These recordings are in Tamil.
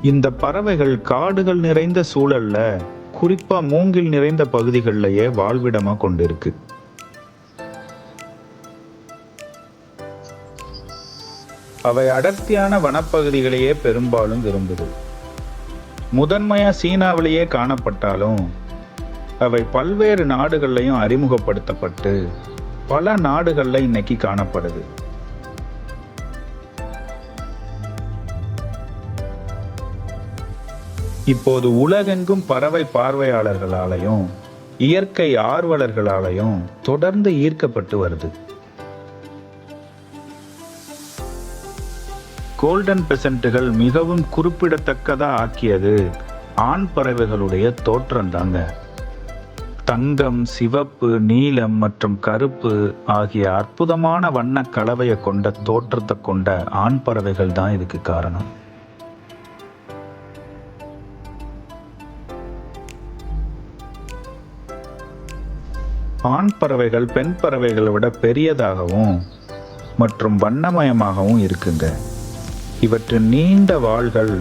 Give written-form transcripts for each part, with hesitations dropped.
இந்த பறவைகள் காடுகள் நிறைந்த சூழல்ல, குறிப்பா மூங்கில் நிறைந்த பகுதிகளிலேயே வாழ்விடமா கொண்டிருக்கு. அவை அடர்த்தியான வனப்பகுதிகளையே பெரும்பாலும் விரும்புது. முதன்மையா சீனாவிலேயே காணப்பட்டாலும் அவை பல்வேறு நாடுகள்லையும் அறிமுகப்படுத்தப்பட்டு பல நாடுகள்ல இன்னைக்கு காணப்படுது. இப்போது உலகெங்கும் பறவை பார்வையாளர்களாலையும் இயற்கை ஆர்வலர்களாலையும் தொடர்ந்து ஈர்க்கப்பட்டு வருது. கோல்டன் பெசன்ட்டுகள் மிகவும் குறிப்பிடத்தக்கதா ஆக்கியது ஆண் பறவைகளுடைய தோற்றம் தாங்க. தங்கம், சிவப்பு, நீலம் மற்றும் கருப்பு ஆகிய அற்புதமான வண்ண கலவையை கொண்ட தோற்றத்தை கொண்ட ஆண் பறவைகள் தான் இதுக்கு காரணம். ஆண் பறவைகள் பெண் பறவைகளை விட பெரியதாகவும் மற்றும் வண்ணமயமாகவும் இருக்குங்க. இவற்றின் நீண்ட வால்கள்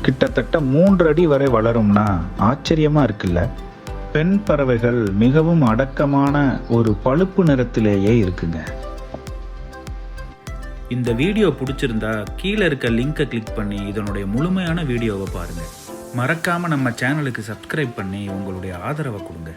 கிட்டத்தட்ட 3 அடி வரை வளரும்னா ஆச்சரியமா இருக்குல்ல. பெண் பறவைகள் மிகவும் அடக்கமான ஒரு பழுப்பு நிறத்திலேயே இருக்குங்க. இந்த வீடியோ பிடிச்சிருந்தா கீழே இருக்க லிங்கை கிளிக் பண்ணி இதனுடைய முழுமையான வீடியோவை பாருங்க. மறக்காம நம்ம சேனலுக்கு சப்ஸ்கிரைப் பண்ணி உங்களுடைய ஆதரவை கொடுங்க.